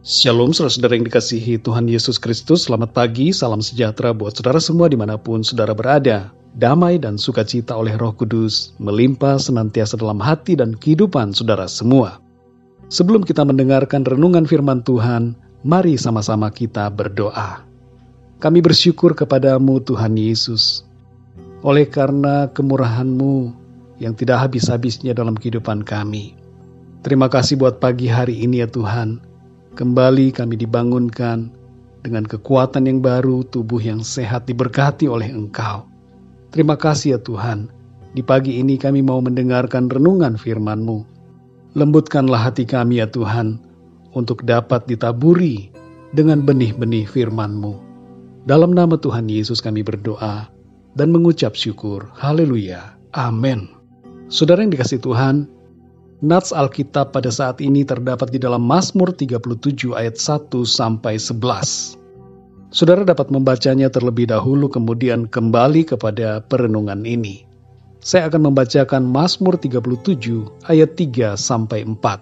Shalom saudara-saudara yang dikasihi Tuhan Yesus Kristus. Selamat pagi, salam sejahtera buat saudara semua dimanapun saudara berada. Damai dan sukacita oleh Roh Kudus melimpah senantiasa dalam hati dan kehidupan saudara semua. Sebelum kita mendengarkan renungan firman Tuhan, mari sama-sama kita berdoa. Kami bersyukur kepadamu Tuhan Yesus, oleh karena kemurahan-Mu yang tidak habis-habisnya dalam kehidupan kami. Terima kasih buat pagi hari ini ya Tuhan. Kembali kami dibangunkan dengan kekuatan yang baru, tubuh yang sehat diberkati oleh Engkau. Terima kasih ya Tuhan, di pagi ini kami mau mendengarkan renungan firman-Mu. Lembutkanlah hati kami ya Tuhan, untuk dapat ditaburi dengan benih-benih firman-Mu. Dalam nama Tuhan Yesus kami berdoa dan mengucap syukur. Haleluya. Amin. Saudara yang dikasihi Tuhan, nats Alkitab pada saat ini terdapat di dalam Mazmur 37 ayat 1-11. Saudara dapat membacanya terlebih dahulu kemudian kembali kepada perenungan ini. Saya akan membacakan Mazmur 37 ayat 3-4.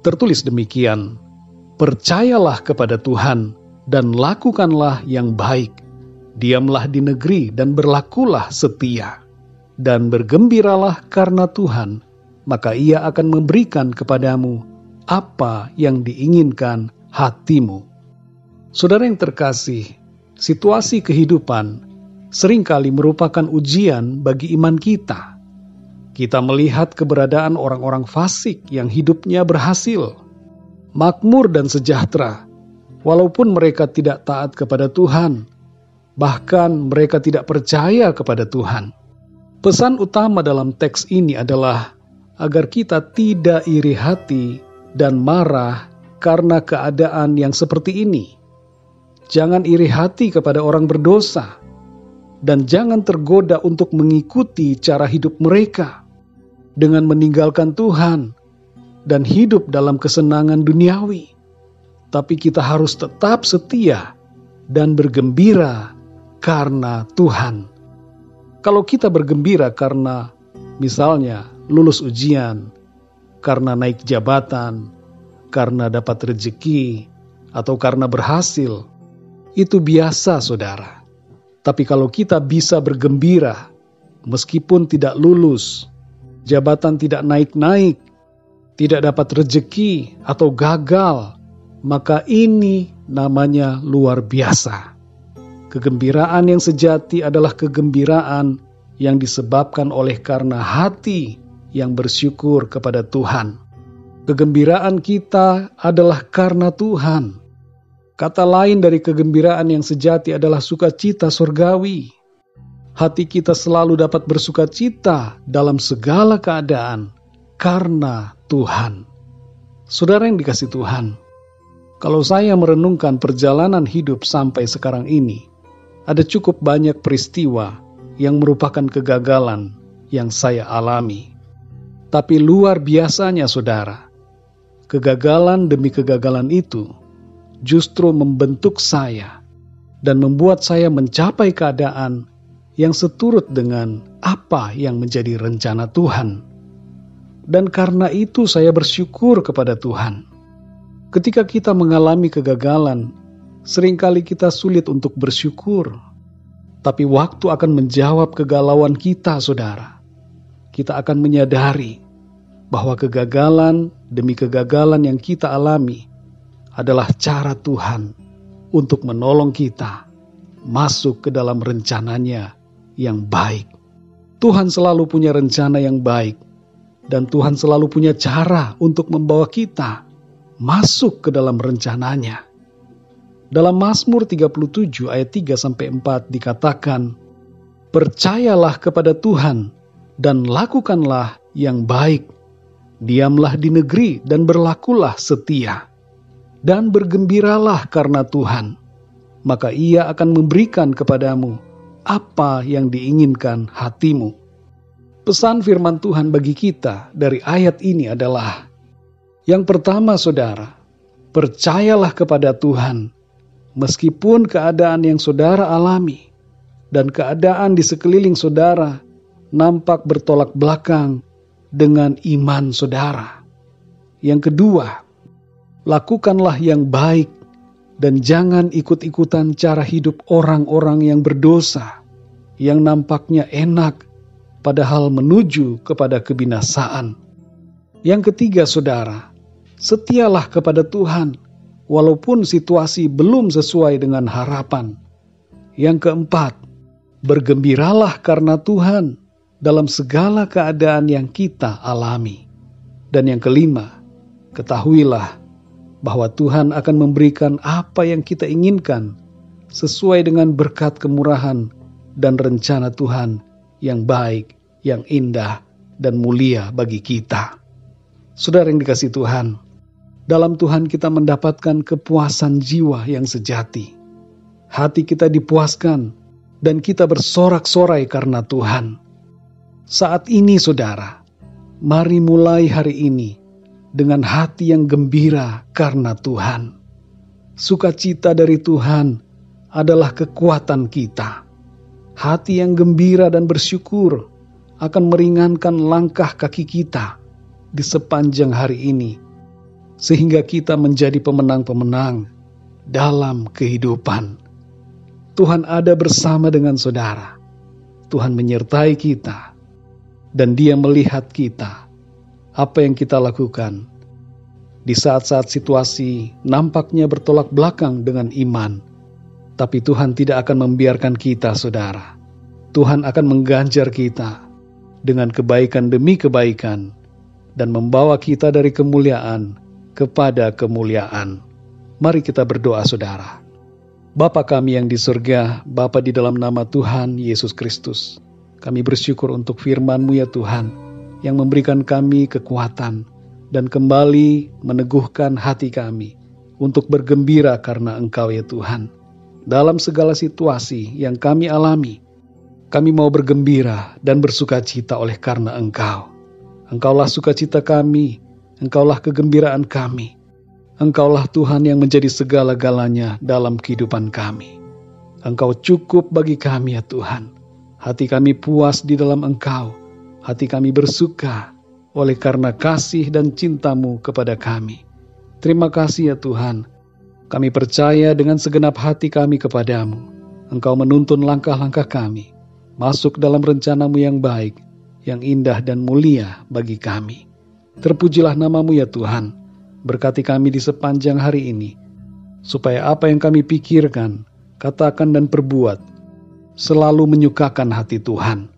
Tertulis demikian, "Percayalah kepada Tuhan dan lakukanlah yang baik. Diamlah di negeri dan berlakulah setia. Dan bergembiralah karena Tuhan, maka Ia akan memberikan kepadamu apa yang diinginkan hatimu." Saudara yang terkasih, situasi kehidupan seringkali merupakan ujian bagi iman kita. Kita melihat keberadaan orang-orang fasik yang hidupnya berhasil, makmur dan sejahtera, walaupun mereka tidak taat kepada Tuhan, bahkan mereka tidak percaya kepada Tuhan. Pesan utama dalam teks ini adalah agar kita tidak iri hati dan marah karena keadaan yang seperti ini. Jangan iri hati kepada orang berdosa, dan jangan tergoda untuk mengikuti cara hidup mereka dengan meninggalkan Tuhan dan hidup dalam kesenangan duniawi. Tapi kita harus tetap setia dan bergembira karena Tuhan. Kalau kita bergembira karena misalnya lulus ujian, karena naik jabatan, karena dapat rezeki, atau karena berhasil, itu biasa saudara. Tapi kalau kita bisa bergembira, meskipun tidak lulus, jabatan tidak naik-naik, tidak dapat rezeki, atau gagal, maka ini namanya luar biasa. Kegembiraan yang sejati adalah kegembiraan yang disebabkan oleh karena hati yang bersyukur kepada Tuhan. Kegembiraan kita adalah karena Tuhan. Kata lain dari kegembiraan yang sejati adalah sukacita surgawi. Hati kita selalu dapat bersukacita dalam segala keadaan karena Tuhan. Saudara yang dikasihi Tuhan, kalau saya merenungkan perjalanan hidup sampai sekarang ini, ada cukup banyak peristiwa yang merupakan kegagalan yang saya alami. Tapi luar biasanya saudara, kegagalan demi kegagalan itu justru membentuk saya dan membuat saya mencapai keadaan yang seturut dengan apa yang menjadi rencana Tuhan. Dan karena itu saya bersyukur kepada Tuhan. Ketika kita mengalami kegagalan, seringkali kita sulit untuk bersyukur. Tapi waktu akan menjawab kegalauan kita, saudara. Kita akan menyadari bahwa kegagalan demi kegagalan yang kita alami adalah cara Tuhan untuk menolong kita masuk ke dalam rencananya yang baik. Tuhan selalu punya rencana yang baik, dan Tuhan selalu punya cara untuk membawa kita masuk ke dalam rencananya. Dalam Mazmur 37 ayat 3-4 dikatakan, "Percayalah kepada Tuhan dan lakukanlah yang baik. Diamlah di negeri dan berlakulah setia. Dan bergembiralah karena Tuhan, maka Ia akan memberikan kepadamu apa yang diinginkan hatimu." Pesan firman Tuhan bagi kita dari ayat ini adalah, yang pertama saudara, percayalah kepada Tuhan, meskipun keadaan yang saudara alami dan keadaan di sekeliling saudara nampak bertolak belakang dengan iman saudara. Yang kedua, Lakukanlah yang baik dan jangan ikut-ikutan cara hidup orang-orang yang berdosa, yang nampaknya enak, padahal menuju kepada kebinasaan. Yang ketiga, saudara, setialah kepada Tuhan, walaupun situasi belum sesuai dengan harapan. Yang keempat, bergembiralah karena Tuhan dalam segala keadaan yang kita alami. Dan yang kelima, ketahuilah bahwa Tuhan akan memberikan apa yang kita inginkan sesuai dengan berkat kemurahan dan rencana Tuhan yang baik, yang indah, dan mulia bagi kita. Saudara yang dikasihi Tuhan, dalam Tuhan kita mendapatkan kepuasan jiwa yang sejati. Hati kita dipuaskan dan kita bersorak-sorai karena Tuhan. Saat ini, saudara, mari mulai hari ini dengan hati yang gembira karena Tuhan. Sukacita dari Tuhan adalah kekuatan kita. Hati yang gembira dan bersyukur akan meringankan langkah kaki kita di sepanjang hari ini, sehingga kita menjadi pemenang-pemenang dalam kehidupan. Tuhan ada bersama dengan saudara. Tuhan menyertai kita, dan Dia melihat kita. Apa yang kita lakukan di saat-saat situasi nampaknya bertolak belakang dengan iman, tapi Tuhan tidak akan membiarkan kita, saudara. Tuhan akan mengganjar kita dengan kebaikan demi kebaikan dan membawa kita dari kemuliaan kepada kemuliaan. Mari kita berdoa, saudara. Bapa kami yang di surga, Bapa di dalam nama Tuhan Yesus Kristus, kami bersyukur untuk firman-Mu ya Tuhan, yang memberikan kami kekuatan dan kembali meneguhkan hati kami untuk bergembira karena Engkau ya Tuhan. Dalam segala situasi yang kami alami, kami mau bergembira dan bersukacita oleh karena Engkau. Engkaulah sukacita kami, Engkaulah kegembiraan kami. Engkaulah Tuhan yang menjadi segala-galanya dalam kehidupan kami. Engkau cukup bagi kami ya Tuhan. Hati kami puas di dalam Engkau. Hati kami bersuka oleh karena kasih dan cinta-Mu kepada kami. Terima kasih ya Tuhan. Kami percaya dengan segenap hati kami kepadamu. Engkau menuntun langkah-langkah kami masuk dalam rencana-Mu yang baik, yang indah dan mulia bagi kami. Terpujilah nama-Mu ya Tuhan. Berkati kami di sepanjang hari ini, supaya apa yang kami pikirkan, katakan dan perbuat selalu menyukakan hati Tuhan.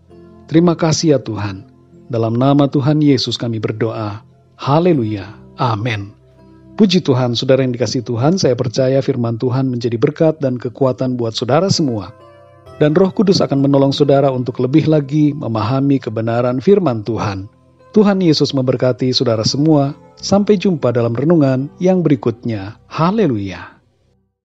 Terima kasih ya Tuhan. Dalam nama Tuhan Yesus kami berdoa. Haleluya. Amin. Puji Tuhan, saudara yang dikasihi Tuhan, saya percaya firman Tuhan menjadi berkat dan kekuatan buat saudara semua. Dan Roh Kudus akan menolong saudara untuk lebih lagi memahami kebenaran firman Tuhan. Tuhan Yesus memberkati saudara semua. Sampai jumpa dalam renungan yang berikutnya. Haleluya.